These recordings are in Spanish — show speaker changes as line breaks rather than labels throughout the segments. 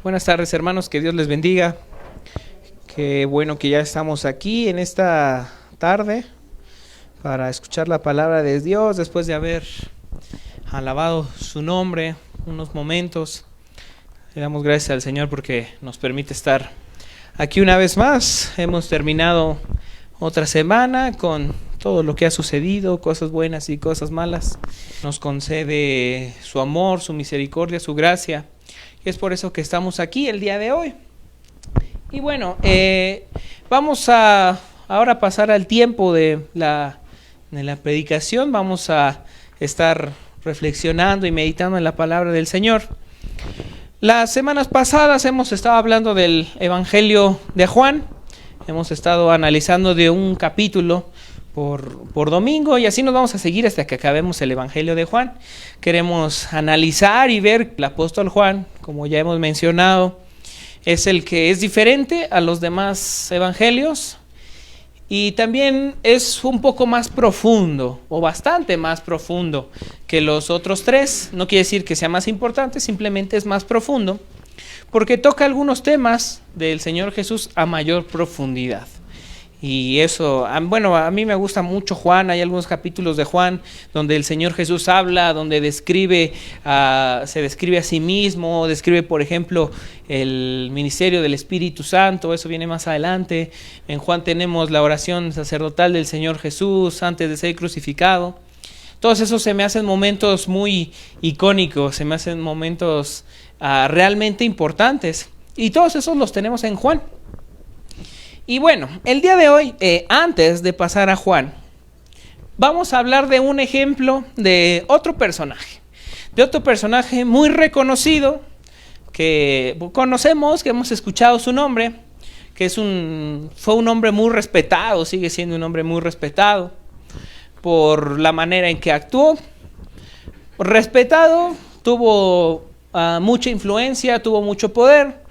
Buenas tardes, hermanos, que Dios les bendiga. Qué bueno que ya estamos aquí en esta tarde para escuchar la palabra de Dios después de haber alabado su nombre unos momentos. Le damos gracias al Señor porque nos permite estar aquí una vez más. Hemos terminado otra semana con todo lo que ha sucedido, cosas buenas y cosas malas. Nos concede su amor, su misericordia, su gracia. Y es por eso que estamos aquí el día de hoy. Y bueno, vamos a ahora pasar al tiempo de la predicación. Vamos a estar reflexionando y meditando en la palabra del Señor. Las semanas pasadas hemos estado hablando del Evangelio de Juan. Hemos estado analizando de un capítulo por domingo y así nos vamos a seguir hasta que acabemos el Evangelio de Juan. Queremos analizar y ver el apóstol Juan, como ya hemos mencionado, es el que es diferente a los demás evangelios y también es un poco más profundo o bastante más profundo que los otros tres. No quiere decir que sea más importante, simplemente es más profundo porque toca algunos temas del Señor Jesús a mayor profundidad. Y eso, bueno, a mí me gusta mucho Juan. Hay algunos capítulos de Juan donde el Señor Jesús habla, donde se describe a sí mismo, describe, por ejemplo, el ministerio del Espíritu Santo. Eso viene más adelante. En Juan tenemos la oración sacerdotal del Señor Jesús antes de ser crucificado. Todos esos se me hacen momentos muy icónicos, se me hacen momentos realmente importantes. Y todos esos los tenemos en Juan. Y bueno, el día de hoy, antes de pasar a Juan, vamos a hablar de un ejemplo de otro personaje muy reconocido, que conocemos, que hemos escuchado su nombre, que fue un hombre muy respetado, sigue siendo un hombre muy respetado por la manera en que actuó. Respetado, tuvo mucha influencia, tuvo mucho poder,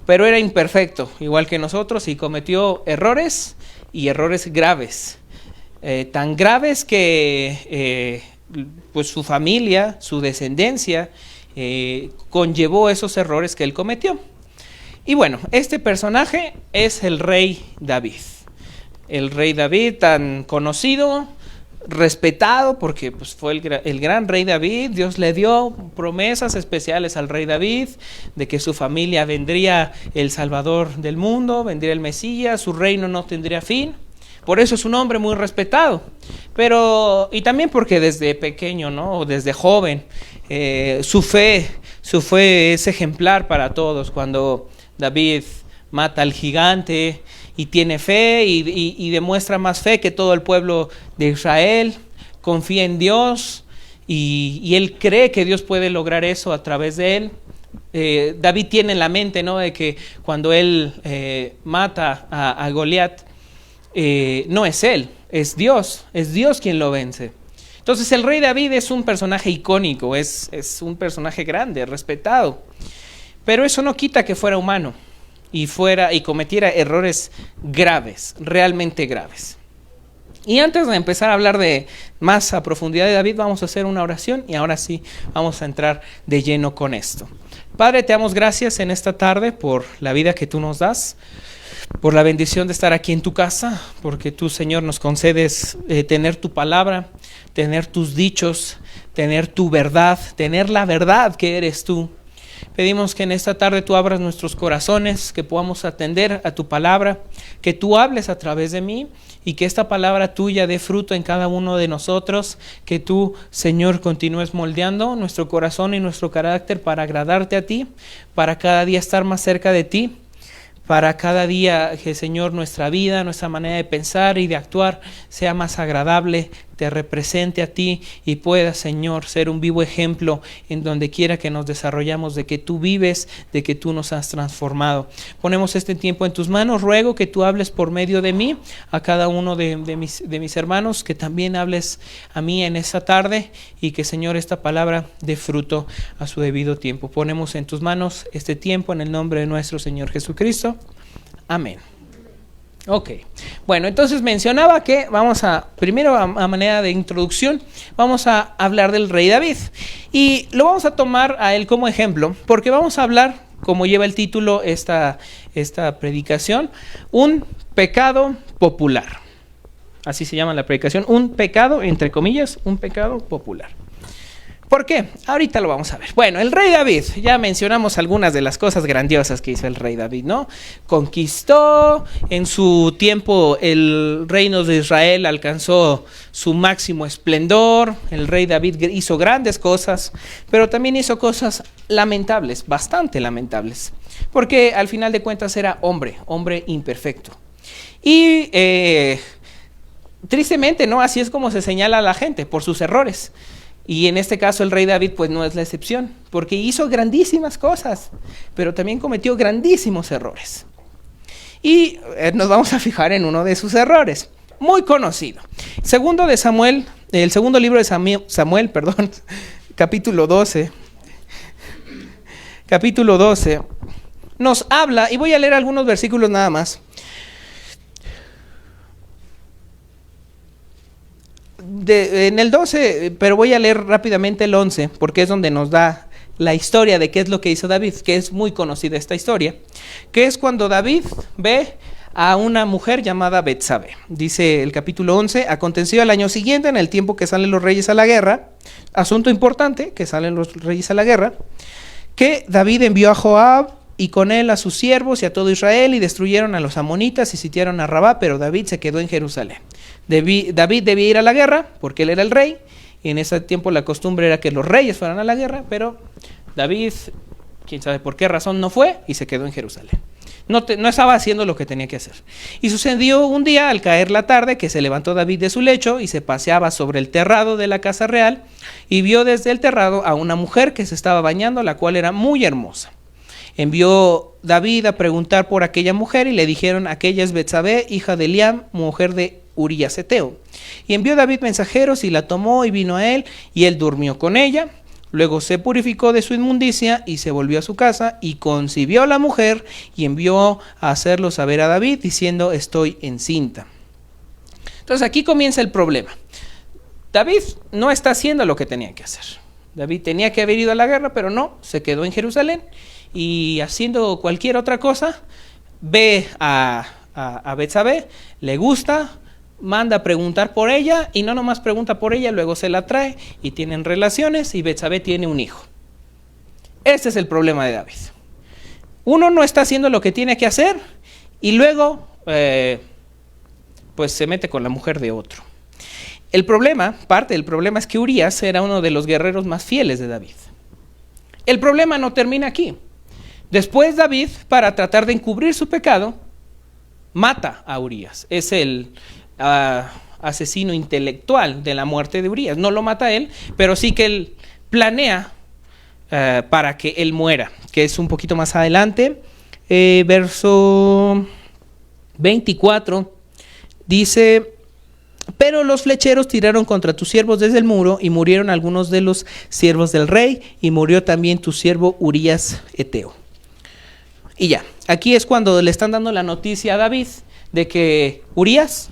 pero era imperfecto, igual que nosotros, y cometió errores, y errores graves. Tan graves que pues su familia, su descendencia, conllevó esos errores que él cometió. Y bueno, este personaje es el rey David. El rey David, tan conocido, respetado, porque pues, fue el gran rey David. Dios le dio promesas especiales al rey David de que su familia vendría el Salvador del mundo, vendría el Mesías, su reino no tendría fin. Por eso es un hombre muy respetado. Y también porque desde pequeño, ¿no? O desde joven, su fe es ejemplar para todos. Cuando David mata al gigante y tiene fe y demuestra más fe que todo el pueblo de Israel, confía en Dios y él cree que Dios puede lograr eso a través de él. David tiene en la mente, ¿no?, de que cuando él mata a Goliat, no es él, es Dios quien lo vence. Entonces el rey David es un personaje icónico, es un personaje grande, respetado, pero eso no quita que fuera humano y cometiera errores graves, realmente graves. Y antes de empezar a hablar de más a profundidad de David, vamos a hacer una oración y ahora sí vamos a entrar de lleno con esto. Padre, te damos gracias en esta tarde por la vida que tú nos das, por la bendición de estar aquí en tu casa, porque tú, Señor, nos concedes tener tu palabra, tener tus dichos, tener tu verdad, tener la verdad que eres tú. Pedimos que en esta tarde tú abras nuestros corazones, que podamos atender a tu palabra, que tú hables a través de mí y que esta palabra tuya dé fruto en cada uno de nosotros, que tú, Señor, continúes moldeando nuestro corazón y nuestro carácter para agradarte a ti, para cada día estar más cerca de ti, para cada día que, Señor, nuestra vida, nuestra manera de pensar y de actuar sea más agradable, te represente a ti y pueda, Señor, ser un vivo ejemplo en donde quiera que nos desarrollamos, de que tú vives, de que tú nos has transformado. Ponemos este tiempo en tus manos. Ruego que tú hables por medio de mí a cada uno de mis hermanos, que también hables a mí en esta tarde y que, Señor, esta palabra dé fruto a su debido tiempo. Ponemos en tus manos este tiempo en el nombre de nuestro Señor Jesucristo. Amén. Ok, bueno, entonces mencionaba que primero a manera de introducción, vamos a hablar del rey David. Y lo vamos a tomar a él como ejemplo, porque vamos a hablar como lleva el título esta predicación, un pecado popular. Así se llama la predicación, un pecado, entre comillas, un pecado popular. ¿Por qué? Ahorita lo vamos a ver. Bueno, el rey David, ya mencionamos algunas de las cosas grandiosas que hizo el rey David, ¿no? Conquistó, en su tiempo el reino de Israel alcanzó su máximo esplendor, el rey David hizo grandes cosas, pero también hizo cosas lamentables, bastante lamentables, porque al final de cuentas era hombre imperfecto. Y tristemente, ¿no? Así es como se señala a la gente, por sus errores. Y en este caso el rey David pues no es la excepción, porque hizo grandísimas cosas, pero también cometió grandísimos errores. Y nos vamos a fijar en uno de sus errores, muy conocido. El segundo libro de Samuel, capítulo 12, nos habla, y voy a leer algunos versículos nada más. En el 12, pero voy a leer rápidamente el 11, porque es donde nos da la historia de qué es lo que hizo David, que es muy conocida esta historia, que es cuando David ve a una mujer llamada Betsabé. Dice el capítulo 11, aconteció al año siguiente, en el tiempo que salen los reyes a la guerra, asunto importante, que salen los reyes a la guerra, que David envió a Joab y con él a sus siervos y a todo Israel, y destruyeron a los amonitas y sitiaron a Rabá, pero David se quedó en Jerusalén. David debía ir a la guerra porque él era el rey, y en ese tiempo la costumbre era que los reyes fueran a la guerra, pero David, quién sabe por qué razón, no fue y se quedó en Jerusalén. No estaba haciendo lo que tenía que hacer. Y sucedió un día, al caer la tarde, que se levantó David de su lecho y se paseaba sobre el terrado de la casa real, y vio desde el terrado a una mujer que se estaba bañando, la cual era muy hermosa. Envió David a preguntar por aquella mujer, y le dijeron: aquella es Betsabé, hija de Eliam, mujer de Urías Eteo. Y envió David mensajeros, y la tomó y vino a él, y él durmió con ella. Luego se purificó de su inmundicia y se volvió a su casa, y concibió a la mujer, y envió a hacerlo saber a David, diciendo: estoy encinta. Entonces aquí comienza el problema. David no está haciendo lo que tenía que hacer. David tenía que haber ido a la guerra, pero no, se quedó en Jerusalén, y haciendo cualquier otra cosa, ve a Betsabé, le gusta, manda a preguntar por ella, y no nomás pregunta por ella, luego se la trae y tienen relaciones, y Betsabé tiene un hijo. Este es el problema de David. Uno no está haciendo lo que tiene que hacer, y luego pues se mete con la mujer de otro. Parte del problema es que Urías era uno de los guerreros más fieles de David. El problema no termina aquí. Después David, para tratar de encubrir su pecado, mata a Urías. Es el asesino intelectual de la muerte de Urías. No lo mata él, pero sí que él planea para que él muera, que es un poquito más adelante. Verso 24 dice: pero los flecheros tiraron contra tus siervos desde el muro, y murieron algunos de los siervos del rey, y murió también tu siervo Urías Eteo. Y ya, aquí es cuando le están dando la noticia a David de que Urías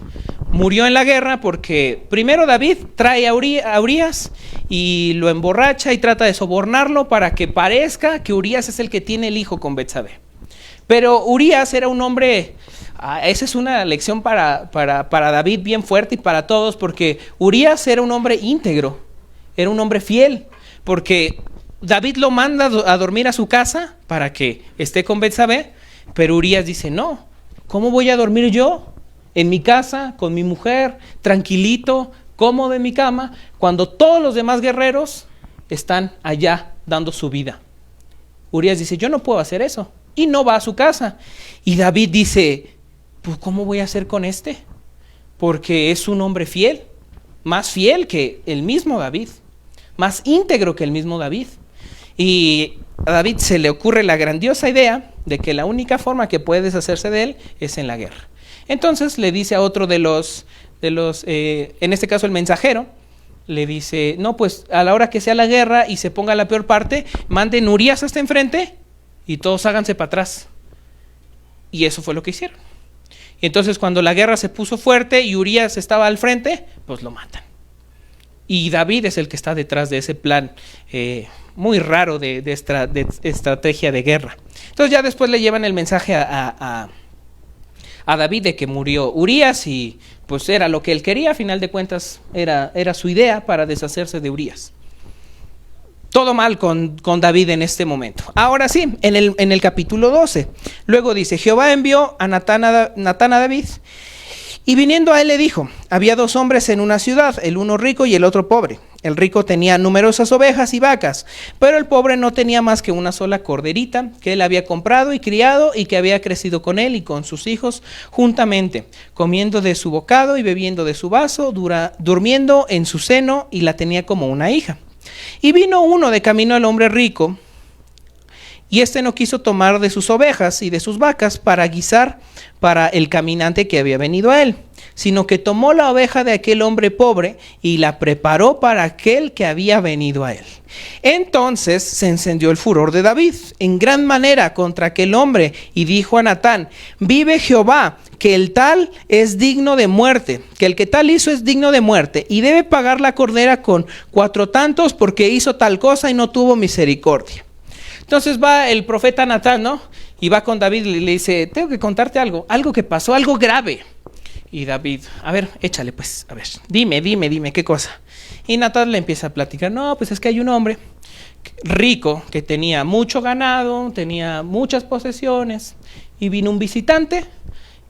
murió en la guerra, porque primero David trae a Urías y lo emborracha y trata de sobornarlo para que parezca que Urías es el que tiene el hijo con Betsabé. Pero Urías era un hombre, esa es una lección para David bien fuerte y para todos, porque Urías era un hombre íntegro, era un hombre fiel, porque David lo manda a dormir a su casa para que esté con Betsabé, pero Urías dice: no, ¿cómo voy a dormir yo en mi casa, con mi mujer, tranquilito, cómodo en mi cama, cuando todos los demás guerreros están allá dando su vida? Urías dice: yo no puedo hacer eso, y no va a su casa. Y David dice: pues ¿cómo voy a hacer con este? Porque es un hombre fiel, más fiel que el mismo David, más íntegro que el mismo David. Y a David se le ocurre la grandiosa idea de que la única forma que puede deshacerse de él es en la guerra. Entonces le dice a otro de los en este caso el mensajero, le dice: no, pues a la hora que sea la guerra y se ponga la peor parte, manden Urías hasta enfrente y todos háganse para atrás. Y eso fue lo que hicieron. Y entonces cuando la guerra se puso fuerte y Urías estaba al frente, pues lo matan. Y David es el que está detrás de ese plan muy raro de estrategia de guerra. Entonces ya después le llevan el mensaje a David de que murió Urías y pues era lo que él quería, a final de cuentas era su idea para deshacerse de Urías. Todo mal con David en este momento. Ahora sí, en el capítulo 12, luego dice, Jehová envió a Natán a David, y viniendo a él le dijo, había 2 hombres en una ciudad, el uno rico y el otro pobre. El rico tenía numerosas ovejas y vacas, pero el pobre no tenía más que una sola corderita que él había comprado y criado y que había crecido con él y con sus hijos juntamente, comiendo de su bocado y bebiendo de su vaso, durmiendo en su seno, y la tenía como una hija. Y vino uno de camino al hombre rico, y éste no quiso tomar de sus ovejas y de sus vacas para guisar para el caminante que había venido a él, sino que tomó la oveja de aquel hombre pobre y la preparó para aquel que había venido a él. Entonces se encendió el furor de David en gran manera contra aquel hombre, y dijo a Natán, vive Jehová, que el tal es digno de muerte, que el que tal hizo es digno de muerte, y debe pagar la cordera con 4 tantos, porque hizo tal cosa y no tuvo misericordia. Entonces va el profeta Natán, ¿no? Y va con David y le dice, tengo que contarte algo que pasó, algo grave. Y David, a ver, échale pues, a ver, dime, ¿qué cosa? Y Natán le empieza a platicar, no, pues es que hay un hombre rico que tenía mucho ganado, tenía muchas posesiones, y vino un visitante,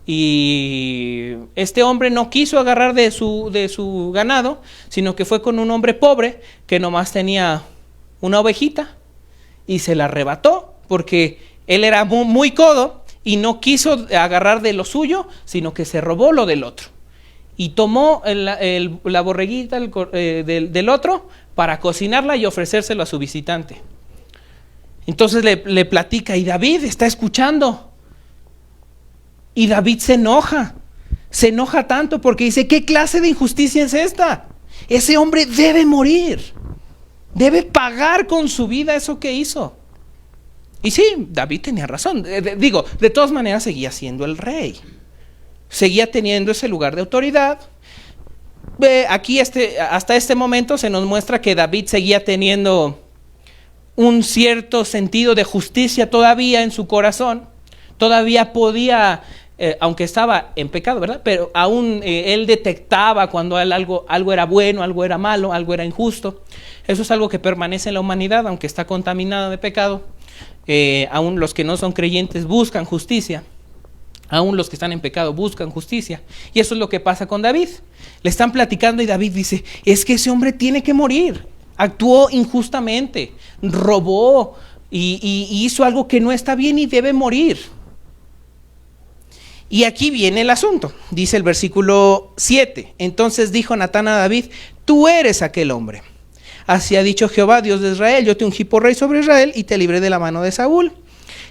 y este hombre no quiso agarrar de su ganado, sino que fue con un hombre pobre que nomás tenía una ovejita, y se la arrebató porque él era muy codo y no quiso agarrar de lo suyo, sino que se robó lo del otro. Y tomó la borreguita del otro para cocinarla y ofrecérselo a su visitante. Entonces le platica, y David está escuchando. Y David se enoja tanto porque dice, ¿qué clase de injusticia es esta? Ese hombre debe morir. Debe pagar con su vida eso que hizo. Y sí, David tenía razón. De todas maneras seguía siendo el rey. Seguía teniendo ese lugar de autoridad. Aquí hasta este momento se nos muestra que David seguía teniendo un cierto sentido de justicia todavía en su corazón. Todavía podía, aunque estaba en pecado, ¿verdad? Pero aún él detectaba cuando algo era bueno, algo era malo, algo era injusto. Eso es algo que permanece en la humanidad, aunque está contaminada de pecado. Aún los que no son creyentes buscan justicia. Aún los que están en pecado buscan justicia. Y eso es lo que pasa con David. Le están platicando y David dice, es que ese hombre tiene que morir. Actuó injustamente, robó y hizo algo que no está bien y debe morir. Y aquí viene el asunto. Dice el versículo 7. Entonces dijo Natán a David, tú eres aquel hombre. Así ha dicho Jehová, Dios de Israel, yo te ungí por rey sobre Israel y te libré de la mano de Saúl.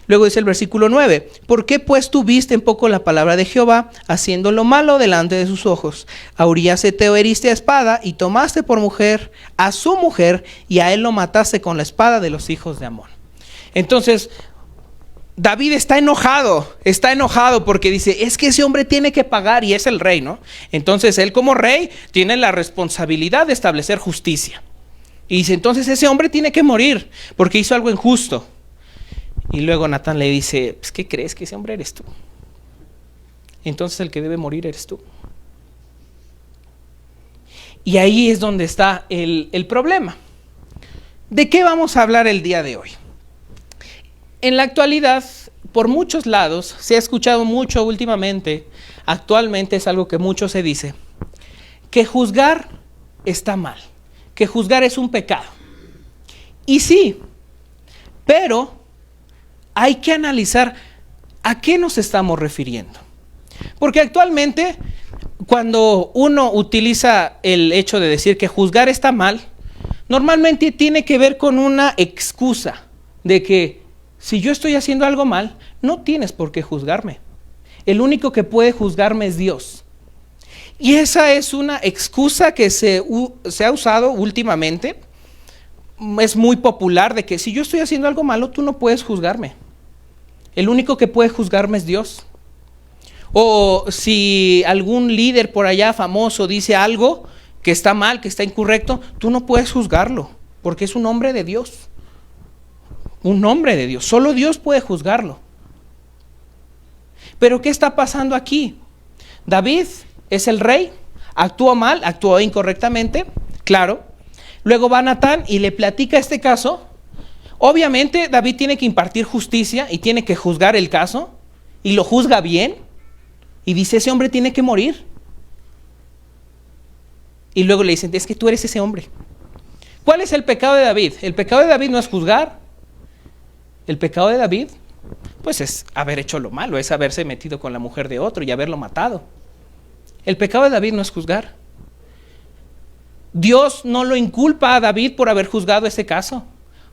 Luego dice el versículo 9, ¿por qué pues tuviste en poco la palabra de Jehová, haciendo lo malo delante de sus ojos? A Urías Heteo heriste a espada, y tomaste por mujer a su mujer, y a él lo mataste con la espada de los hijos de Amón. Entonces, David está enojado porque dice, es que ese hombre tiene que pagar, y es el rey, ¿no? Entonces, él como rey tiene la responsabilidad de establecer justicia. Y dice, entonces ese hombre tiene que morir, porque hizo algo injusto. Y luego Natán le dice, pues, ¿qué crees? Que ese hombre eres tú. Entonces el que debe morir eres tú. Y ahí es donde está el problema. ¿De qué vamos a hablar el día de hoy? En la actualidad, por muchos lados, se ha escuchado mucho últimamente, actualmente es algo que mucho se dice, que juzgar está mal, que juzgar es un pecado. Y sí, pero hay que analizar a qué nos estamos refiriendo. Porque actualmente, cuando uno utiliza el hecho de decir que juzgar está mal, normalmente tiene que ver con una excusa de que si yo estoy haciendo algo mal, no tienes por qué juzgarme. El único que puede juzgarme es Dios. Y esa es una excusa que se ha usado últimamente. Es muy popular de que si yo estoy haciendo algo malo, tú no puedes juzgarme. El único que puede juzgarme es Dios. O si algún líder por allá famoso dice algo que está mal, que está incorrecto, tú no puedes juzgarlo, porque es un hombre de Dios. Un hombre de Dios. Solo Dios puede juzgarlo. Pero ¿qué está pasando aquí? David es el rey, actuó mal, actuó incorrectamente, claro. Luego va Natán y le platica este caso. Obviamente David tiene que impartir justicia y tiene que juzgar el caso, y lo juzga bien, y dice, ese hombre tiene que morir. Y luego le dicen, es que tú eres ese hombre. ¿Cuál es el pecado de David? El pecado de David no es juzgar. El pecado de David, pues es haber hecho lo malo, es haberse metido con la mujer de otro y haberlo matado. El pecado de David no es juzgar. Dios no lo inculpa a David por haber juzgado ese caso,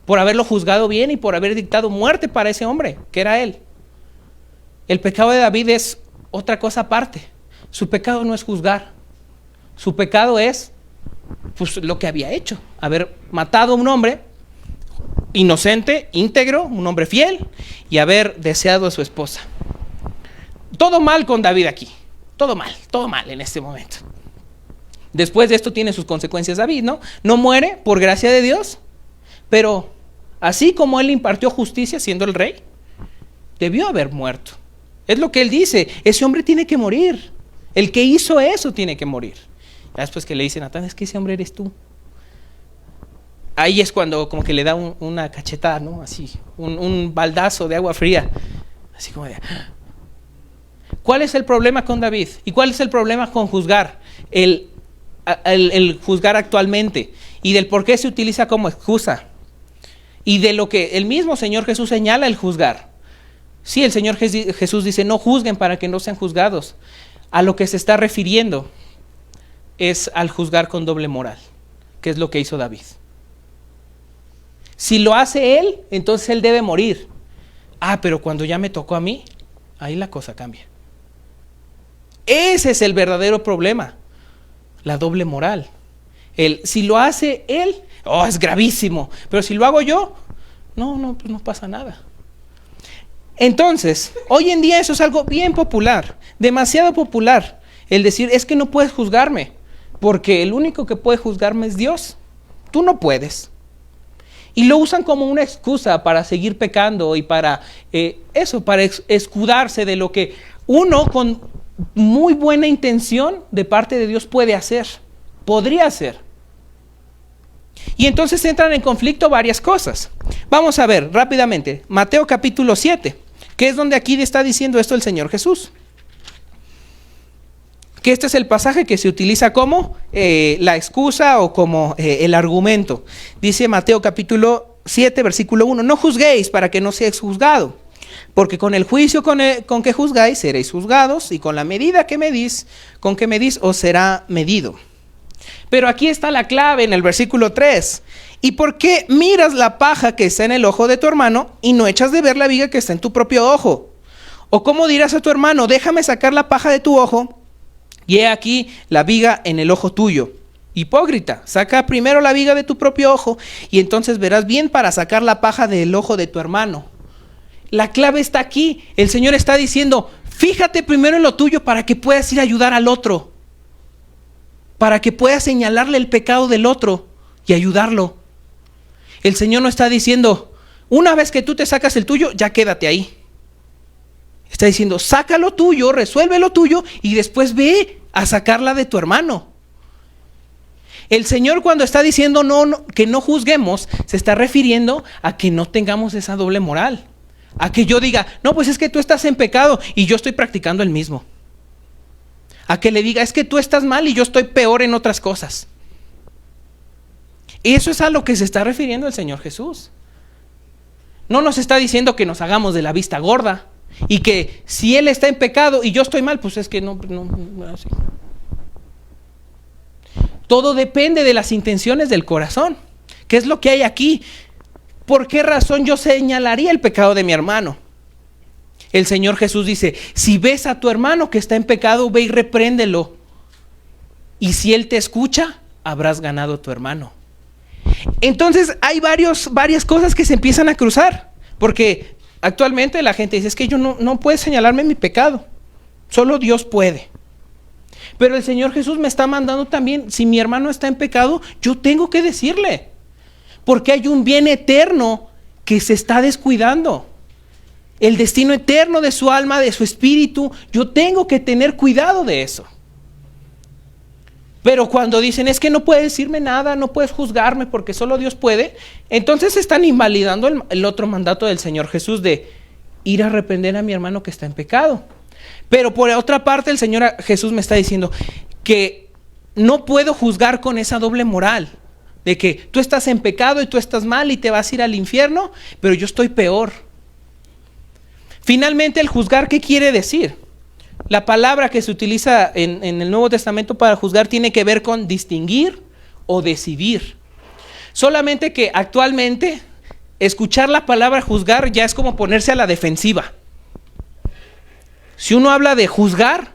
por haberlo juzgado bien y por haber dictado muerte para ese hombre, que era él. El pecado de David es otra cosa aparte. Su pecado no es juzgar. Su pecado es, pues, lo que había hecho, haber matado a un hombre inocente, íntegro, un hombre fiel, y haber deseado a su esposa. Todo mal con David aquí. Todo mal en este momento. Después de esto tiene sus consecuencias David, ¿no? No muere por gracia de Dios, pero así como él impartió justicia siendo el rey, debió haber muerto. Es lo que él dice, ese hombre tiene que morir. El que hizo eso tiene que morir. Ya después que le dice Natán, es que ese hombre eres tú. Ahí es cuando como que le da una cachetada, ¿no? Así, un baldazo de agua fría. Así como de... ¿Cuál es el problema con David? ¿Y cuál es el problema con juzgar? El juzgar actualmente. Y del por qué se utiliza como excusa. Y de lo que el mismo Señor Jesús señala el juzgar. Sí, el Señor Jesús dice, no juzguen para que no sean juzgados. A lo que se está refiriendo es al juzgar con doble moral, que es lo que hizo David. Si lo hace él, entonces él debe morir. Pero cuando ya me tocó a mí, ahí la cosa cambia. Ese es el verdadero problema, la doble moral. Si lo hace él, es gravísimo. Pero si lo hago yo, pues no pasa nada. Entonces, hoy en día eso es algo bien popular, demasiado popular. El decir, es que no puedes juzgarme, porque el único que puede juzgarme es Dios. Tú no puedes. Y lo usan como una excusa para seguir pecando y para para escudarse de lo que uno con muy buena intención de parte de Dios puede hacer, podría hacer. Y entonces entran en conflicto varias cosas. Vamos a ver rápidamente, Mateo capítulo 7, que es donde aquí está diciendo esto el Señor Jesús. Que este es el pasaje que se utiliza como la excusa o como el argumento. Dice Mateo capítulo 7, versículo 1, no juzguéis para que no seáis juzgados, porque con el juicio con que juzgáis seréis juzgados, y con la medida que medís, con que medís os será medido. Pero aquí está la clave en el versículo 3. ¿Y por qué miras la paja que está en el ojo de tu hermano y no echas de ver la viga que está en tu propio ojo? ¿O cómo dirás a tu hermano, déjame sacar la paja de tu ojo, y he aquí la viga en el ojo tuyo? Hipócrita, saca primero la viga de tu propio ojo, y entonces verás bien para sacar la paja del ojo de tu hermano. La clave está aquí. El Señor está diciendo, fíjate primero en lo tuyo para que puedas ir a ayudar al otro, para que puedas señalarle el pecado del otro y ayudarlo. El Señor no está diciendo, una vez que tú te sacas el tuyo, ya quédate ahí. Está diciendo, saca lo tuyo, resuelve lo tuyo y después ve a sacarla de tu hermano. El Señor, cuando está diciendo que no juzguemos, se está refiriendo a que no tengamos esa doble moral. A que yo diga, no, pues es que tú estás en pecado y yo estoy practicando el mismo. A que le diga, es que tú estás mal y yo estoy peor en otras cosas. Eso es a lo que se está refiriendo el Señor Jesús. No nos está diciendo que nos hagamos de la vista gorda y que si Él está en pecado y yo estoy mal, pues es que no así. Todo depende de las intenciones del corazón. ¿Qué es lo que hay aquí? ¿Por qué razón yo señalaría el pecado de mi hermano? El Señor Jesús dice, si ves a tu hermano que está en pecado, ve y repréndelo. Y si él te escucha, habrás ganado a tu hermano. Entonces hay varias cosas que se empiezan a cruzar. Porque actualmente la gente dice, es que yo no puedes señalarme mi pecado. Solo Dios puede. Pero el Señor Jesús me está mandando también, si mi hermano está en pecado, yo tengo que decirle. Porque hay un bien eterno que se está descuidando. El destino eterno de su alma, de su espíritu, yo tengo que tener cuidado de eso. Pero cuando dicen, es que no puedes decirme nada, no puedes juzgarme porque solo Dios puede, entonces están invalidando el otro mandato del Señor Jesús de ir a arrepender a mi hermano que está en pecado. Pero por otra parte el Señor Jesús me está diciendo que no puedo juzgar con esa doble moral, de que tú estás en pecado y tú estás mal y te vas a ir al infierno, pero yo estoy peor. Finalmente, el juzgar, ¿qué quiere decir? La palabra que se utiliza en el Nuevo Testamento para juzgar tiene que ver con distinguir o decidir. Solamente que actualmente escuchar la palabra juzgar ya es como ponerse a la defensiva. Si uno habla de juzgar,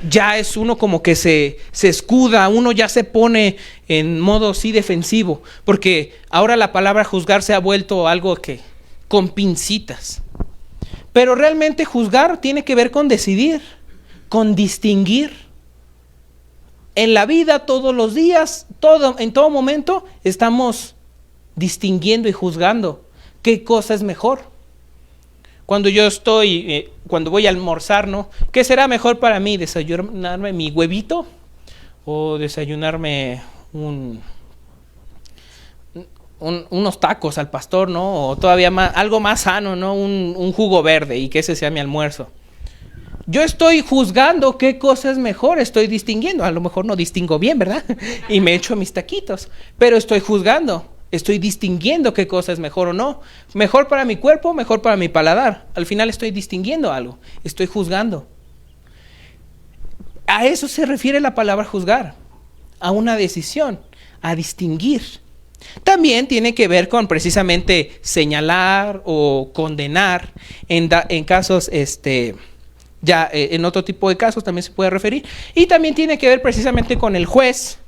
ya es uno como que se escuda, uno ya se pone en modo sí defensivo, porque ahora la palabra juzgar se ha vuelto algo que con pincitas. Pero realmente juzgar tiene que ver con decidir, con distinguir. En la vida, todos los días, en todo momento, estamos distinguiendo y juzgando qué cosa es mejor. Cuando cuando voy a almorzar, ¿no? ¿Qué será mejor para mí? ¿Desayunarme mi huevito? ¿O desayunarme unos tacos al pastor, ¿no? O todavía más, algo más sano, ¿no? Un jugo verde y que ese sea mi almuerzo. Yo estoy juzgando qué cosa es mejor, estoy distinguiendo. A lo mejor no distingo bien, ¿verdad? Y me echo mis taquitos, pero estoy juzgando. Estoy distinguiendo qué cosa es mejor o no. Mejor para mi cuerpo, mejor para mi paladar. Al final estoy distinguiendo algo. Estoy juzgando. A eso se refiere la palabra juzgar. A una decisión, a distinguir. También tiene que ver con precisamente señalar o condenar en casos, en otro tipo de casos también se puede referir. Y también tiene que ver precisamente con el juez.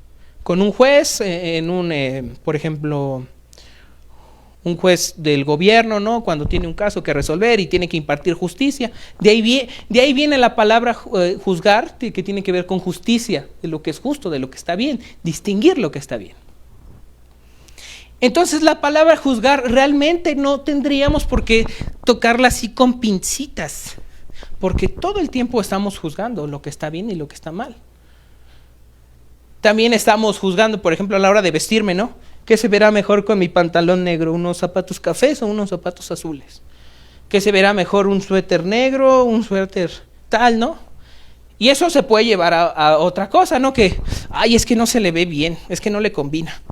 Con un juez, por ejemplo, un juez del gobierno, ¿no? Cuando tiene un caso que resolver y tiene que impartir justicia. De ahí viene la palabra juzgar, que tiene que ver con justicia, de lo que es justo, de lo que está bien, distinguir lo que está bien. Entonces la palabra juzgar realmente no tendríamos por qué tocarla así con pincitas, porque todo el tiempo estamos juzgando lo que está bien y lo que está mal. También estamos juzgando, por ejemplo, a la hora de vestirme, ¿no? ¿Qué se verá mejor con mi pantalón negro? ¿Unos zapatos cafés o unos zapatos azules? ¿Qué se verá mejor? ¿Un suéter negro? ¿Un suéter tal, no? Y eso se puede llevar a otra cosa, ¿no? Que, es que no se le ve bien, es que no le combina.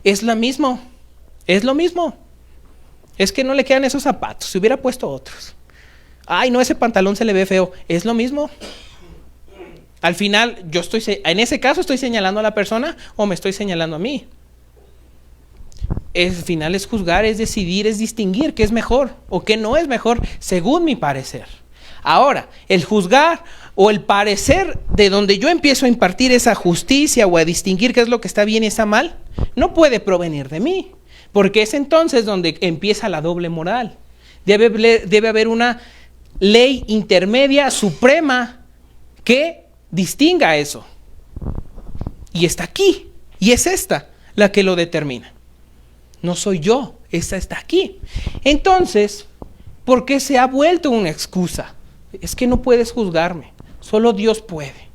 Es lo mismo. Es que no le quedan esos zapatos, se hubiera puesto otros. No, ese pantalón se le ve feo. Es lo mismo. Al final, en ese caso estoy señalando a la persona o me estoy señalando a mí. Al final es juzgar, es decidir, es distinguir qué es mejor o qué no es mejor, según mi parecer. Ahora, el juzgar o el parecer de donde yo empiezo a impartir esa justicia o a distinguir qué es lo que está bien y está mal, no puede provenir de mí, porque es entonces donde empieza la doble moral. Debe haber una ley intermedia, suprema, que distinga eso. Y está aquí, y es esta la que lo determina. No soy yo, esta está aquí. Entonces, ¿por qué se ha vuelto una excusa? Es que no puedes juzgarme, solo Dios puede.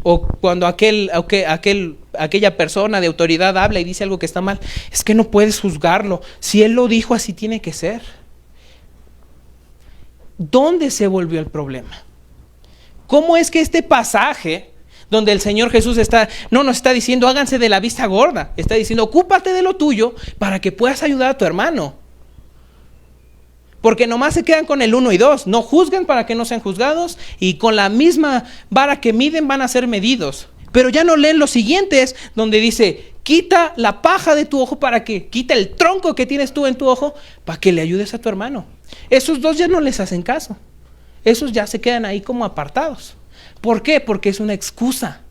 O cuando aquella persona de autoridad habla y dice algo que está mal, es que no puedes juzgarlo, si él lo dijo así tiene que ser. ¿Dónde se volvió el problema? ¿Cómo es que este pasaje donde el Señor Jesús no nos está diciendo háganse de la vista gorda, está diciendo ocúpate de lo tuyo para que puedas ayudar a tu hermano? Porque nomás se quedan con el 1 y 2, no juzguen para que no sean juzgados y con la misma vara que miden van a ser medidos. Pero ya no leen los siguientes donde dice quita la paja de tu ojo quita el tronco que tienes tú en tu ojo para que le ayudes a tu hermano. Esos dos ya no les hacen caso. Esos ya se quedan ahí como apartados. ¿Por qué? Porque es una excusa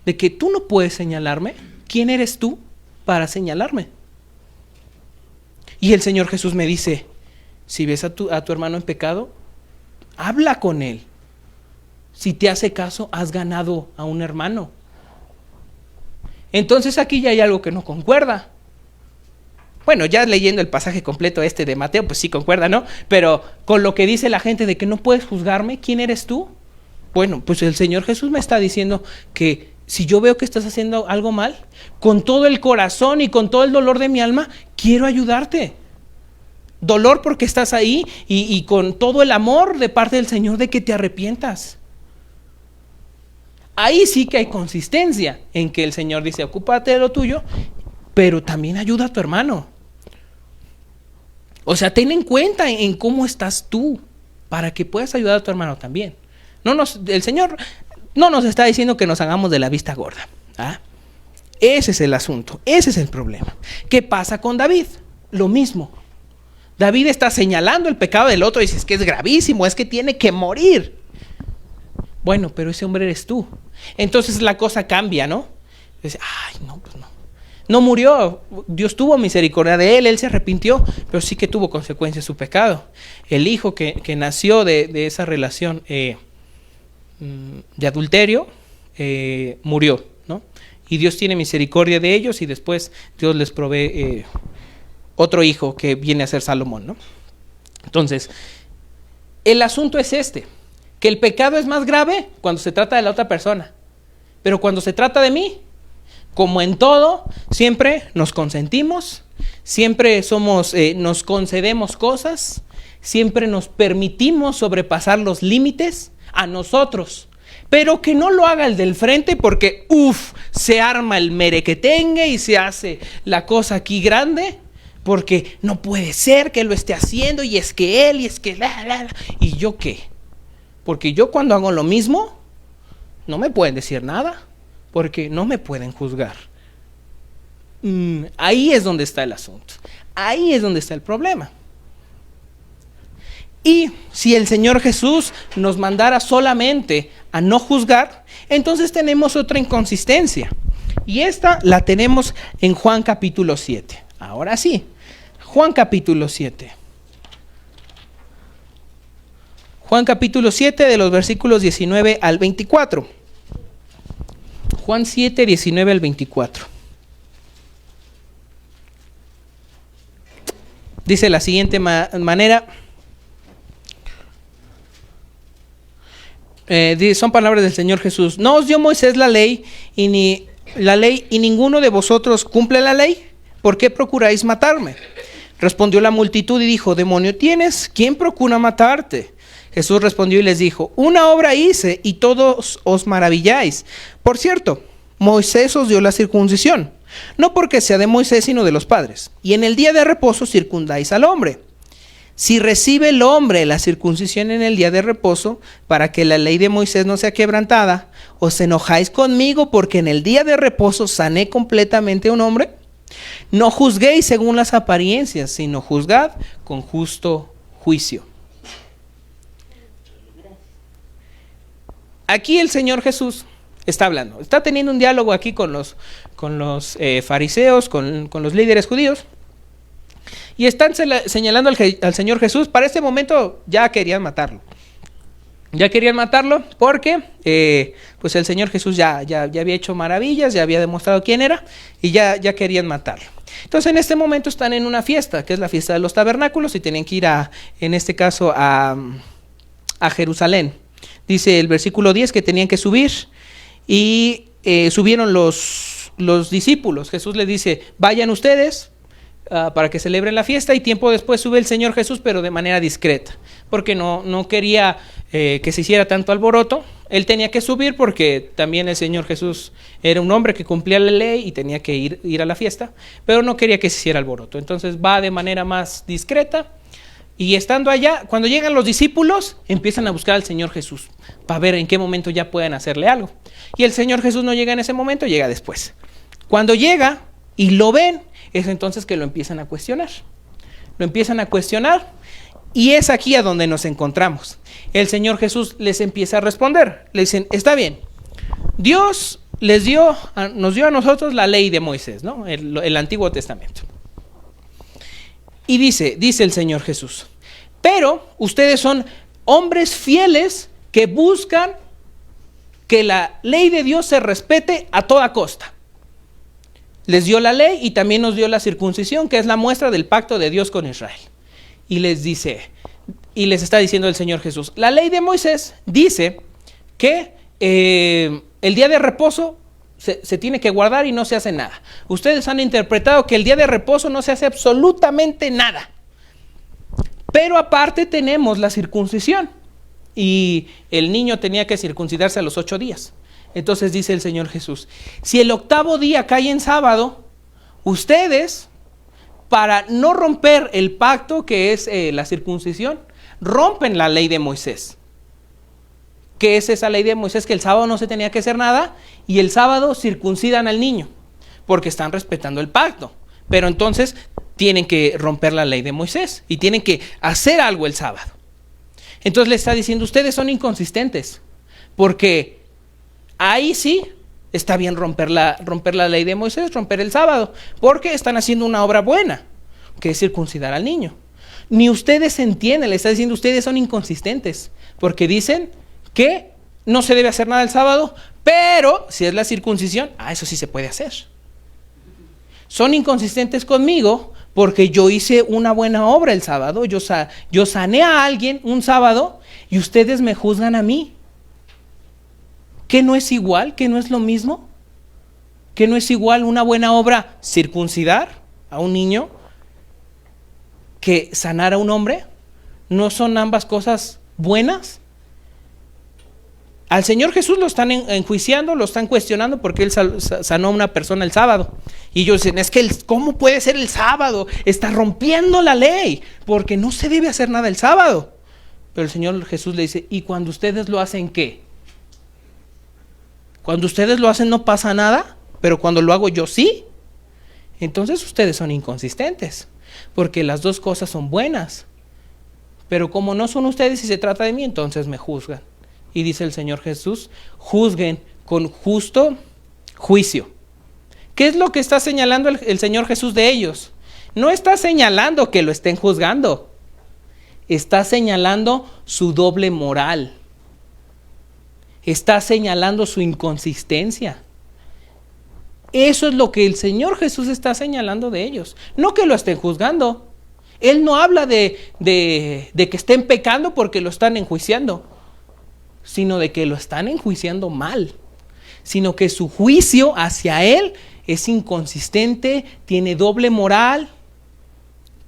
de que tú no puedes señalarme. ¿Quién eres tú para señalarme? Y el Señor Jesús me dice, si ves a tu hermano en pecado, habla con él. Si te hace caso, has ganado a un hermano. Entonces aquí ya hay algo que no concuerda. Bueno, ya leyendo el pasaje completo de Mateo, pues sí concuerda, ¿no? Pero con lo que dice la gente de que no puedes juzgarme, ¿quién eres tú? Bueno, pues el Señor Jesús me está diciendo que si yo veo que estás haciendo algo mal, con todo el corazón y con todo el dolor de mi alma, quiero ayudarte. Dolor porque estás ahí y con todo el amor de parte del Señor de que te arrepientas. Ahí sí que hay consistencia en que el Señor dice, ocúpate de lo tuyo, pero también ayuda a tu hermano. O sea, ten en cuenta en cómo estás tú para que puedas ayudar a tu hermano también. El Señor no nos está diciendo que nos hagamos de la vista gorda. ¿Ah? Ese es el asunto, ese es el problema. ¿Qué pasa con David? Lo mismo. David está señalando el pecado del otro y dice, es que es gravísimo, es que tiene que morir. Bueno, pero ese hombre eres tú. Entonces la cosa cambia, ¿no? Dice, ay, no, pues no. No murió, Dios tuvo misericordia de él se arrepintió, pero sí que tuvo consecuencias su pecado. El hijo que nació de esa relación de adulterio murió, ¿no? Y Dios tiene misericordia de ellos y después Dios les provee otro hijo que viene a ser Salomón, ¿no? Entonces, el asunto es que el pecado es más grave cuando se trata de la otra persona, pero cuando se trata de mí, como en todo, siempre nos consentimos, siempre nos concedemos cosas, siempre nos permitimos sobrepasar los límites a nosotros, pero que no lo haga el del frente porque, se arma el merequetengue y se hace la cosa aquí grande, porque no puede ser que lo esté haciendo y es que él y es que ¿y yo qué? Porque yo cuando hago lo mismo, no me pueden decir nada, porque no me pueden juzgar. Ahí es donde está el asunto. Ahí es donde está el problema. Y si el Señor Jesús nos mandara solamente a no juzgar, entonces tenemos otra inconsistencia. Y esta la tenemos en Juan capítulo 7. Ahora sí, Juan capítulo 7. Juan capítulo 7 de los versículos 19 al 24. Juan 7, 19 al 24. Dice de la siguiente manera. Son palabras del Señor Jesús. ¿No os dio Moisés la ley y ninguno de vosotros cumple la ley? ¿Por qué procuráis matarme? Respondió la multitud y dijo, demonio tienes, ¿quién procura matarte? Jesús respondió y les dijo, una obra hice y todos os maravilláis. Por cierto, Moisés os dio la circuncisión, no porque sea de Moisés sino de los padres. Y en el día de reposo circundáis al hombre. Si recibe el hombre la circuncisión en el día de reposo, para que la ley de Moisés no sea quebrantada, ¿os enojáis conmigo porque en el día de reposo sané completamente a un hombre? No juzguéis según las apariencias, sino juzgad con justo juicio. Aquí el Señor Jesús está hablando, está teniendo un diálogo aquí con los fariseos, con los líderes judíos, y están señalando al Señor Jesús. Para este momento ya querían matarlo. Ya querían matarlo porque pues el Señor Jesús ya había hecho maravillas, ya había demostrado quién era y ya querían matarlo. Entonces en este momento están en una fiesta, que es la fiesta de los tabernáculos, y tienen que ir en este caso a Jerusalén. Dice el versículo 10 que tenían que subir y subieron los discípulos. Jesús les dice, vayan ustedes para que celebren la fiesta, y tiempo después sube el Señor Jesús, pero de manera discreta, porque no quería que se hiciera tanto alboroto. Él tenía que subir porque también el Señor Jesús era un hombre que cumplía la ley y tenía que ir a la fiesta, pero no quería que se hiciera alboroto. Entonces va de manera más discreta. Y estando allá, cuando llegan los discípulos, empiezan a buscar al Señor Jesús para ver en qué momento ya pueden hacerle algo. Y el Señor Jesús no llega en ese momento, llega después. Cuando llega y lo ven, es entonces que lo empiezan a cuestionar. Lo empiezan a cuestionar y es aquí a donde nos encontramos. El Señor Jesús les empieza a responder. Le dicen, está bien, Dios nos dio a nosotros la ley de Moisés, ¿no? El Antiguo Testamento. Y dice el Señor Jesús, pero ustedes son hombres fieles que buscan que la ley de Dios se respete a toda costa. Les dio la ley y también nos dio la circuncisión, que es la muestra del pacto de Dios con Israel. Y les está diciendo el Señor Jesús, la ley de Moisés dice que el día de reposo se tiene que guardar y no se hace nada. Ustedes han interpretado que el día de reposo no se hace absolutamente nada. Pero aparte tenemos la circuncisión. Y el niño tenía que circuncidarse a los 8 días. Entonces dice el Señor Jesús, si el 8º día cae en sábado, ustedes, para no romper el pacto que es la circuncisión, rompen la ley de Moisés. ¿Qué es esa ley de Moisés? Que el sábado no se tenía que hacer nada y el sábado circuncidan al niño, porque están respetando el pacto. Pero entonces tienen que romper la ley de Moisés y tienen que hacer algo el sábado. Entonces le está diciendo, ustedes son inconsistentes, porque ahí sí está bien romper la ley de Moisés, romper el sábado, porque están haciendo una obra buena, que es circuncidar al niño. Ni ustedes entienden, le está diciendo, ustedes son inconsistentes, porque dicen que no se debe hacer nada el sábado, pero si es la circuncisión, eso sí se puede hacer. Son inconsistentes conmigo porque yo hice una buena obra el sábado, yo sané a alguien un sábado y ustedes me juzgan a mí. ¿Qué no es igual? ¿Qué no es lo mismo? ¿Qué no es igual una buena obra circuncidar a un niño que sanar a un hombre? ¿No son ambas cosas buenas? Al Señor Jesús lo están enjuiciando, lo están cuestionando porque Él sanó a una persona el sábado. Y ellos dicen, es que ¿cómo puede ser el sábado? Está rompiendo la ley, porque no se debe hacer nada el sábado. Pero el Señor Jesús le dice, ¿y cuando ustedes lo hacen qué? Cuando ustedes lo hacen no pasa nada, pero cuando lo hago yo sí. Entonces ustedes son inconsistentes, porque las dos cosas son buenas. Pero como no son ustedes y se trata de mí, entonces me juzgan. Y dice el Señor Jesús, juzguen con justo juicio. ¿Qué es lo que está señalando el Señor Jesús de ellos? No está señalando que lo estén juzgando. Está señalando su doble moral. Está señalando su inconsistencia. Eso es lo que el Señor Jesús está señalando de ellos. No que lo estén juzgando. Él no habla de que estén pecando porque lo están enjuiciando, sino de que lo están enjuiciando mal, sino que su juicio hacia Él es inconsistente, tiene doble moral,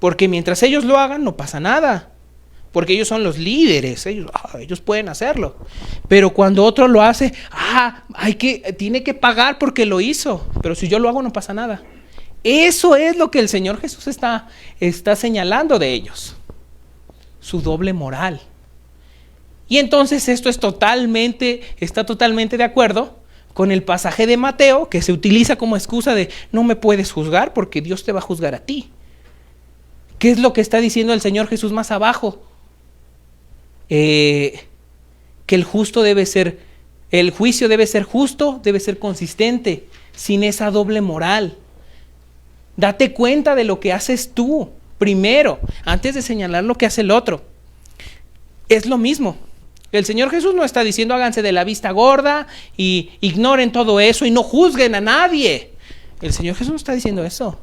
porque mientras ellos lo hagan no pasa nada, porque ellos son los líderes, ellos pueden hacerlo, pero cuando otro lo hace, tiene que pagar porque lo hizo, pero si yo lo hago no pasa nada. Eso es lo que el Señor Jesús está señalando de ellos, su doble moral. Y entonces esto está totalmente de acuerdo con el pasaje de Mateo, que se utiliza como excusa de no me puedes juzgar porque Dios te va a juzgar a ti. ¿Qué es lo que está diciendo el Señor Jesús más abajo? Que el juicio debe ser justo, debe ser consistente, sin esa doble moral. Date cuenta de lo que haces tú primero, antes de señalar lo que hace el otro. Es lo mismo. El Señor Jesús no está diciendo háganse de la vista gorda y ignoren todo eso y no juzguen a nadie. El Señor Jesús no está diciendo eso.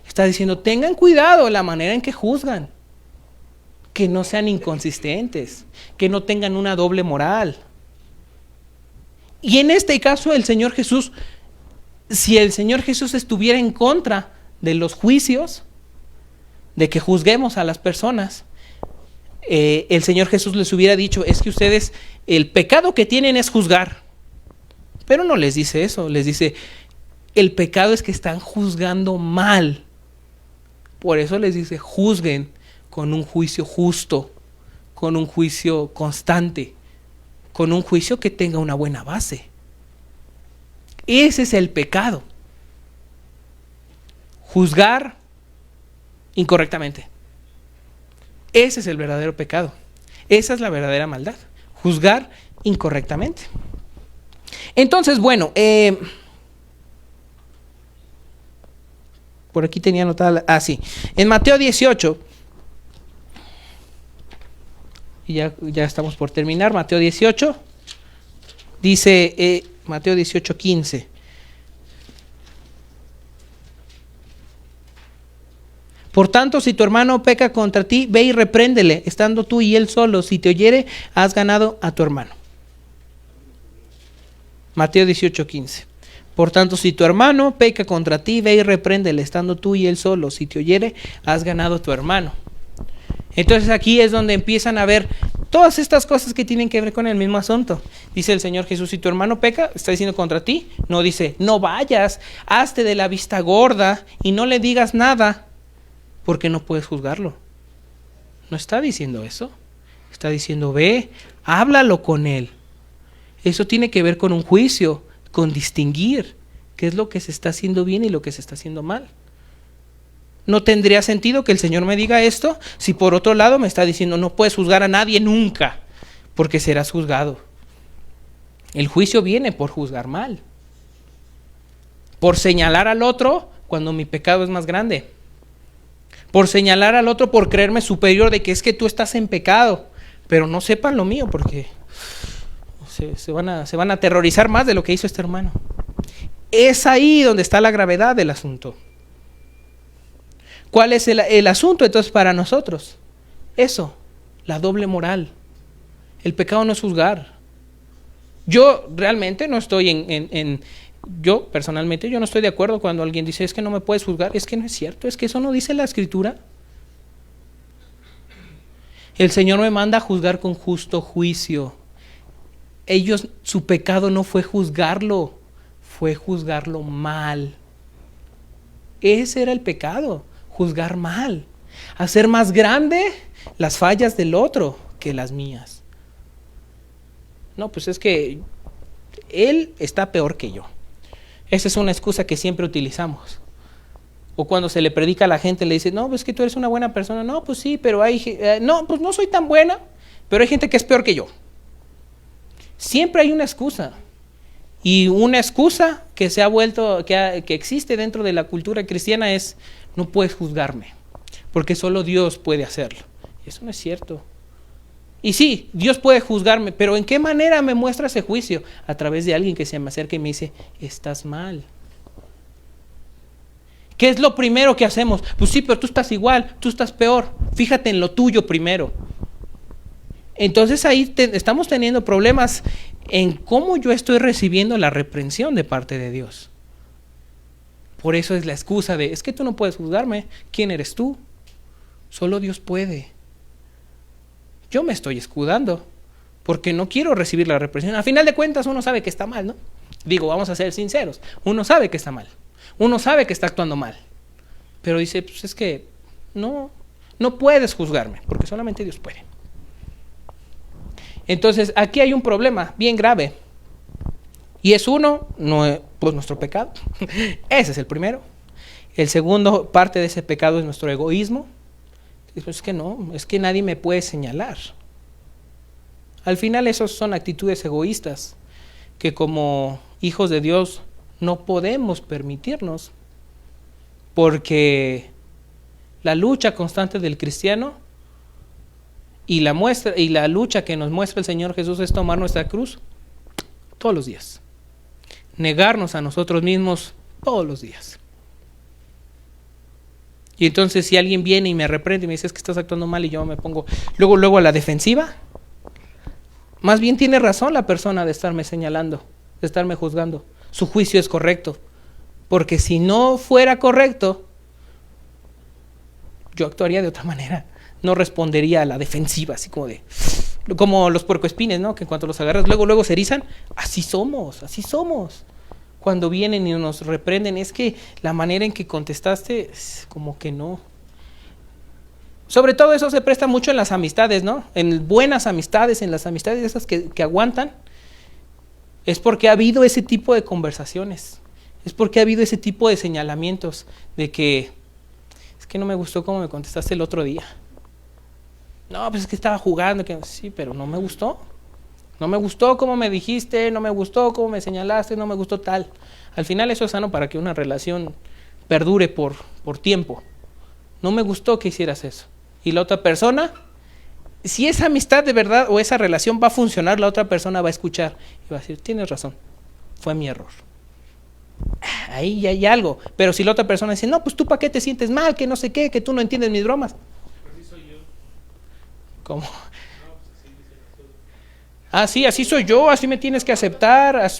Está diciendo tengan cuidado la manera en que juzgan. Que no sean inconsistentes, que no tengan una doble moral. Y en este caso el Señor Jesús, si el Señor Jesús estuviera en contra de los juicios, de que juzguemos a las personas, el Señor Jesús les hubiera dicho, es que ustedes, el pecado que tienen es juzgar. Pero no les dice eso, les dice, el pecado es que están juzgando mal. Por eso les dice, juzguen con un juicio justo, con un juicio constante, con un juicio que tenga una buena base. Ese es el pecado. Juzgar incorrectamente. Ese es el verdadero pecado. Esa es la verdadera maldad. Juzgar incorrectamente. Entonces, bueno, por aquí tenía anotada, sí. En Mateo 18, y ya estamos por terminar, Mateo 18, Dice Mateo 18:15. Por tanto, si tu hermano peca contra ti, ve y repréndele, estando tú y él solos. Si te oyere, has ganado a tu hermano. Mateo 18:15. Por tanto, si tu hermano peca contra ti, ve y repréndele, estando tú y él solos. Si te oyere, has ganado a tu hermano. Entonces aquí es donde empiezan a ver todas estas cosas que tienen que ver con el mismo asunto. Dice el Señor Jesús, si tu hermano peca, está diciendo contra ti. No dice, no vayas, hazte de la vista gorda y no le digas nada, porque no puedes juzgarlo. No está diciendo eso. Está diciendo, ve, háblalo con él. Eso tiene que ver con un juicio, con distinguir qué es lo que se está haciendo bien y lo que se está haciendo mal. No tendría sentido que el Señor me diga esto si por otro lado me está diciendo no puedes juzgar a nadie nunca, porque serás juzgado. El juicio viene por juzgar mal, por señalar al otro cuando mi pecado es más grande, por señalar al otro por creerme superior de que es que tú estás en pecado, pero no sepan lo mío porque se van a aterrorizar más de lo que hizo este hermano. Es ahí donde está la gravedad del asunto. ¿Cuál es el asunto entonces para nosotros? Eso, la doble moral. El pecado no es juzgar. Yo realmente no estoy yo personalmente, yo no estoy de acuerdo cuando alguien dice, es que no me puedes juzgar. Es que no es cierto, es que eso no dice la Escritura. El Señor me manda a juzgar con justo juicio. Su pecado no fue juzgarlo, fue juzgarlo mal. Ese era el pecado. Juzgar mal, hacer más grande las fallas del otro que las mías. No, pues es que él está peor que yo. Esa es una excusa que siempre utilizamos. O cuando se le predica a la gente, le dice, no, pues es que tú eres una buena persona. No, pues sí, pero no, pues no soy tan buena, pero hay gente que es peor que yo. Siempre hay una excusa. Y una excusa que se ha vuelto, que existe dentro de la cultura cristiana es, no puedes juzgarme, porque solo Dios puede hacerlo. Eso no es cierto. Y sí, Dios puede juzgarme, pero ¿en qué manera me muestra ese juicio? A través de alguien que se me acerca y me dice, estás mal. ¿Qué es lo primero que hacemos? Pues sí, pero tú estás igual, tú estás peor. Fíjate en lo tuyo primero. Entonces ahí estamos teniendo problemas en cómo yo estoy recibiendo la reprensión de parte de Dios. Por eso es la excusa de, es que tú no puedes juzgarme. ¿Quién eres tú? Solo Dios puede. Yo me estoy escudando porque no quiero recibir la reprensión. A final de cuentas uno sabe que está mal, ¿no? Digo, vamos a ser sinceros. Uno sabe que está mal. Uno sabe que está actuando mal. Pero dice, pues es que no puedes juzgarme porque solamente Dios puede. Entonces, aquí hay un problema bien grave. Y es pues nuestro pecado. Ese es el primero. El segundo parte de ese pecado es nuestro egoísmo. Es que no, es que nadie me puede señalar. Al final esos son actitudes egoístas que como hijos de Dios no podemos permitirnos, porque la lucha constante del cristiano y la lucha que nos muestra el Señor Jesús es tomar nuestra cruz todos los días. Negarnos a nosotros mismos todos los días. Y entonces si alguien viene y me reprende y me dice es que estás actuando mal y yo me pongo luego a la defensiva, más bien tiene razón la persona de estarme señalando, de estarme juzgando. Su juicio es correcto. Porque si no fuera correcto, yo actuaría de otra manera. No respondería a la defensiva, así como los puercoespines, ¿no? Que en cuanto los agarras, luego se erizan. Así somos. Cuando vienen y nos reprenden, es que la manera en que contestaste, como que no. Sobre todo eso se presta mucho en las amistades, ¿no? En buenas amistades, en las amistades esas que aguantan. Es porque ha habido ese tipo de conversaciones. Es porque ha habido ese tipo de señalamientos de que es que no me gustó cómo me contestaste el otro día. No, pues es que estaba jugando. Sí, pero no me gustó. No me gustó cómo me dijiste, no me gustó cómo me señalaste, no me gustó tal. Al final eso es sano para que una relación perdure por tiempo. No me gustó que hicieras eso. Y la otra persona si esa amistad de verdad o esa relación va a funcionar, la otra persona va a escuchar y va a decir, tienes razón, fue mi error. Ahí ya hay algo. Pero si la otra persona dice, no, pues tú para qué te sientes mal, que no sé qué, que tú no entiendes mis bromas.
Así soy yo.
¿Cómo?
No, pues así dice la cosa.
Ah, sí, así soy yo, así me tienes que aceptar.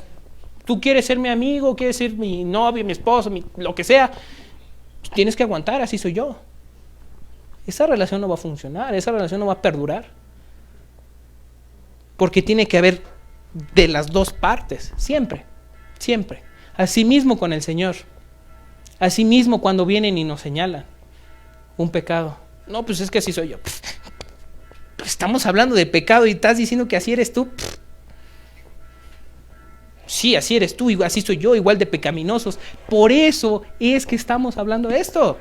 Tú quieres ser mi amigo, quieres ser mi novio, mi esposo, lo que sea. Tienes que aguantar, así soy yo. Esa relación no va a funcionar, esa relación no va a perdurar. Porque tiene que haber de las dos partes, siempre, siempre. Así mismo con el Señor. Así mismo cuando vienen y nos señalan un pecado. No, pues es que así soy yo. Estamos hablando de pecado y estás diciendo que así eres tú. Sí, así eres tú, así soy yo, igual de pecaminosos. Por eso es que estamos hablando de esto.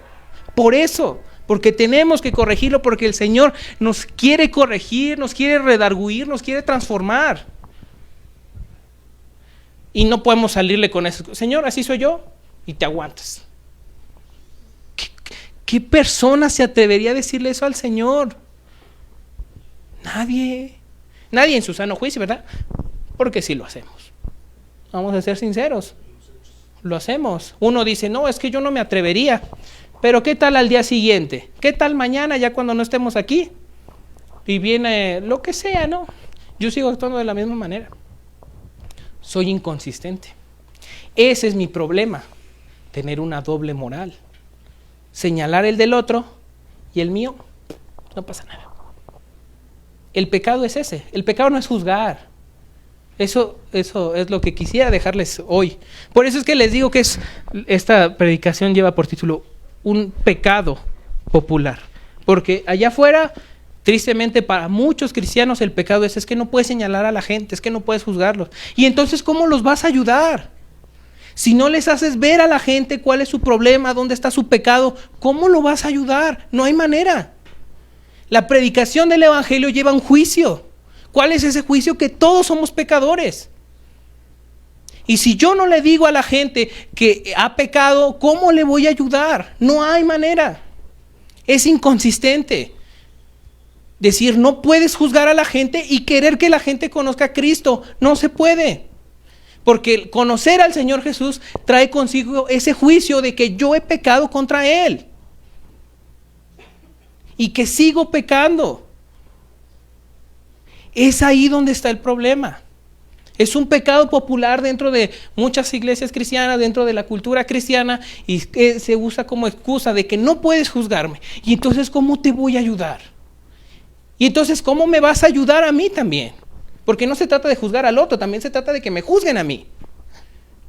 Por eso. Porque tenemos que corregirlo, porque el Señor nos quiere corregir, nos quiere redarguir, nos quiere transformar. Y no podemos salirle con eso. Señor, así soy yo, y te aguantas. ¿Qué persona se atrevería a decirle eso al Señor? Nadie. Nadie en su sano juicio, ¿verdad? Porque sí lo hacemos. Vamos a ser sinceros. Lo hacemos. Uno dice, no, es que yo no me atrevería. Pero ¿qué tal al día siguiente? ¿Qué tal mañana ya cuando no estemos aquí? Y viene lo que sea, ¿no? Yo sigo actuando de la misma manera. Soy inconsistente. Ese es mi problema. Tener una doble moral. Señalar el del otro y el mío. No pasa nada. El pecado es ese. El pecado no es juzgar. Eso es lo que quisiera dejarles hoy. Por eso es que les digo que esta predicación lleva por título un pecado popular. Porque allá afuera, tristemente para muchos cristianos el pecado es que no puedes señalar a la gente, es que no puedes juzgarlos. Y entonces, ¿cómo los vas a ayudar? Si no les haces ver a la gente cuál es su problema, dónde está su pecado, ¿cómo lo vas a ayudar? No hay manera. La predicación del evangelio lleva un juicio. ¿Cuál es ese juicio? Que todos somos pecadores. Y si yo no le digo a la gente que ha pecado, ¿cómo le voy a ayudar? No hay manera. Es inconsistente. Decir, no puedes juzgar a la gente y querer que la gente conozca a Cristo. No se puede. Porque el conocer al Señor Jesús trae consigo ese juicio de que yo he pecado contra Él. Y que sigo pecando. Es ahí donde está el problema. Es un pecado popular dentro de muchas iglesias cristianas, dentro de la cultura cristiana, y que se usa como excusa de que no puedes juzgarme. Y entonces, ¿cómo te voy a ayudar? Y entonces, ¿cómo me vas a ayudar a mí también? Porque no se trata de juzgar al otro, también se trata de que me juzguen a mí.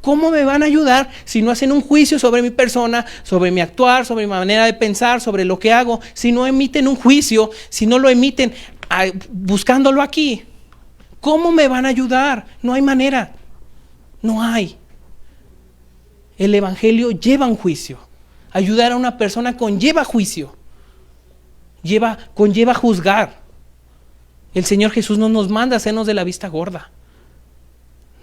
¿Cómo me van a ayudar si no hacen un juicio sobre mi persona, sobre mi actuar, sobre mi manera de pensar, sobre lo que hago? Si no emiten un juicio, si no lo emiten buscándolo aquí. ¿Cómo me van a ayudar? No hay manera. No hay. El evangelio lleva un juicio. Ayudar a una persona conlleva juicio. Conlleva juzgar. El Señor Jesús no nos manda a hacernos de la vista gorda.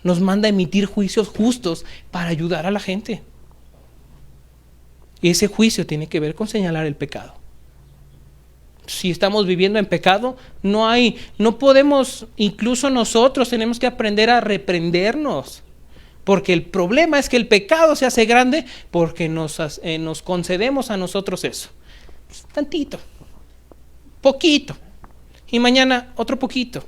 Nos manda a emitir juicios justos para ayudar a la gente. Y ese juicio tiene que ver con señalar el pecado. Si estamos viviendo en pecado, no podemos, incluso nosotros tenemos que aprender a reprendernos. Porque el problema es que el pecado se hace grande porque nos concedemos a nosotros eso. Tantito, poquito. Y mañana otro poquito.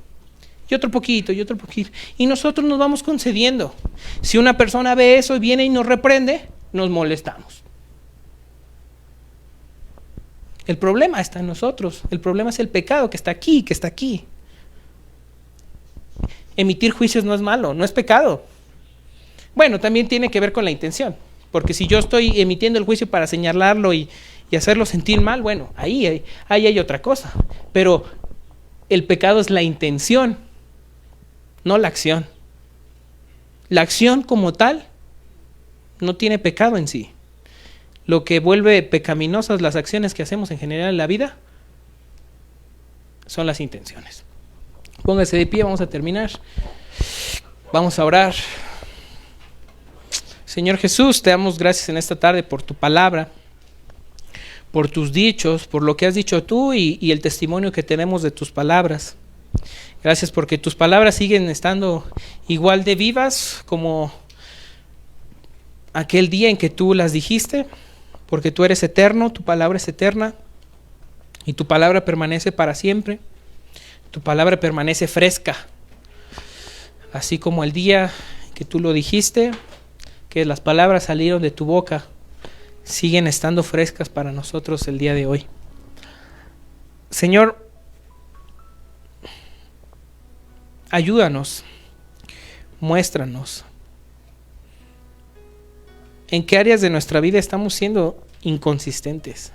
Y otro poquito, y otro poquito. Y nosotros nos vamos concediendo. Si una persona ve eso y viene y nos reprende, nos molestamos. El problema está en nosotros. El problema es el pecado que está aquí, que está aquí. Emitir juicios no es malo, no es pecado. Bueno, también tiene que ver con la intención. Porque si yo estoy emitiendo el juicio para señalarlo y hacerlo sentir mal, bueno, ahí hay otra cosa. Pero el pecado es la intención, no la acción. La acción como tal no tiene pecado en sí. Lo que vuelve pecaminosas las acciones que hacemos en general en la vida son las intenciones. Póngase de pie, vamos a terminar. Vamos a orar. Señor Jesús, te damos gracias en esta tarde por tu palabra, por tus dichos, por lo que has dicho tú y el testimonio que tenemos de tus palabras. Gracias porque tus palabras siguen estando igual de vivas como aquel día en que tú las dijiste, porque tú eres eterno, tu palabra es eterna y tu palabra permanece para siempre. Tu palabra permanece fresca, así como el día que tú lo dijiste, que las palabras salieron de tu boca, siguen estando frescas para nosotros el día de hoy. Señor, ayúdanos, muéstranos en qué áreas de nuestra vida estamos siendo inconsistentes.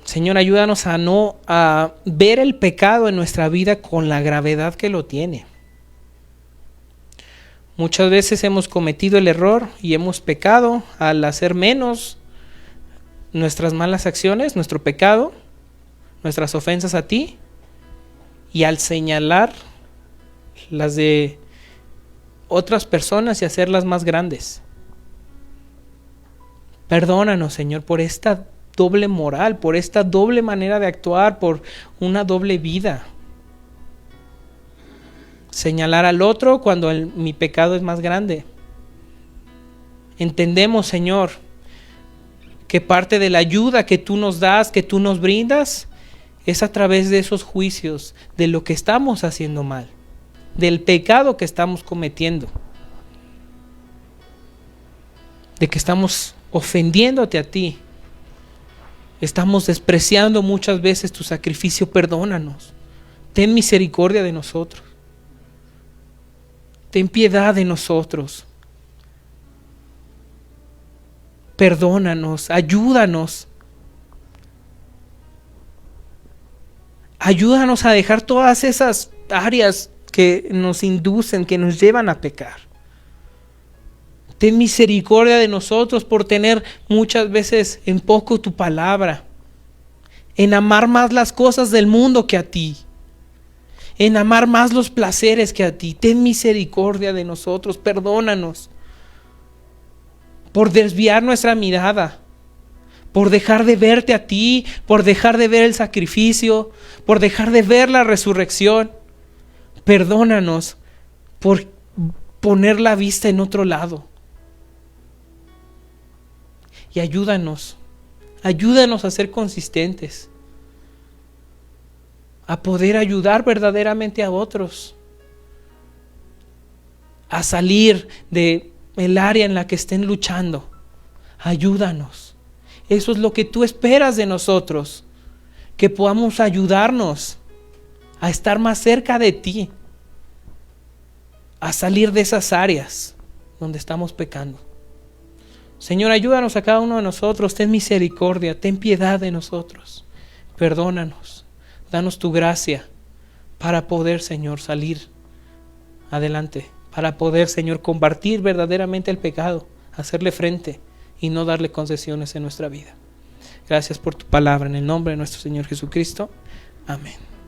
Señor, ayúdanos a ver el pecado en nuestra vida con la gravedad que lo tiene. Muchas veces hemos cometido el error y hemos pecado al hacer menos nuestras malas acciones, nuestro pecado, nuestras ofensas a ti, y al señalar las de otras personas y hacerlas más grandes. Perdónanos, Señor, por esta doble moral, por esta doble manera de actuar, por una doble vida. Señalar al otro cuando mi pecado es más grande. Entendemos, Señor, que parte de la ayuda que tú nos das, que tú nos brindas, es a través de esos juicios, de lo que estamos haciendo mal, del pecado que estamos cometiendo, de que estamos ofendiéndote a ti, estamos despreciando muchas veces tu sacrificio. Perdónanos, ten misericordia de nosotros, ten piedad de nosotros, perdónanos, ayúdanos a dejar todas esas áreas que nos inducen, que nos llevan a pecar. Ten misericordia de nosotros por tener muchas veces en poco tu palabra, en amar más las cosas del mundo que a ti, en amar más los placeres que a ti. Ten misericordia de nosotros, perdónanos por desviar nuestra mirada, por dejar de verte a ti, por dejar de ver el sacrificio, por dejar de ver la resurrección. Perdónanos por poner la vista en otro lado. Y ayúdanos a ser consistentes, a poder ayudar verdaderamente a otros, a salir de el área en la que estén luchando. Ayúdanos. Eso es lo que tú esperas de nosotros, que podamos ayudarnos a estar más cerca de ti, a salir de esas áreas donde estamos pecando. Señor, ayúdanos a cada uno de nosotros, ten misericordia, ten piedad de nosotros, perdónanos, danos tu gracia para poder, Señor, salir adelante, para poder, Señor, combatir verdaderamente el pecado, hacerle frente y no darle concesiones en nuestra vida. Gracias por tu palabra, en el nombre de nuestro Señor Jesucristo. Amén.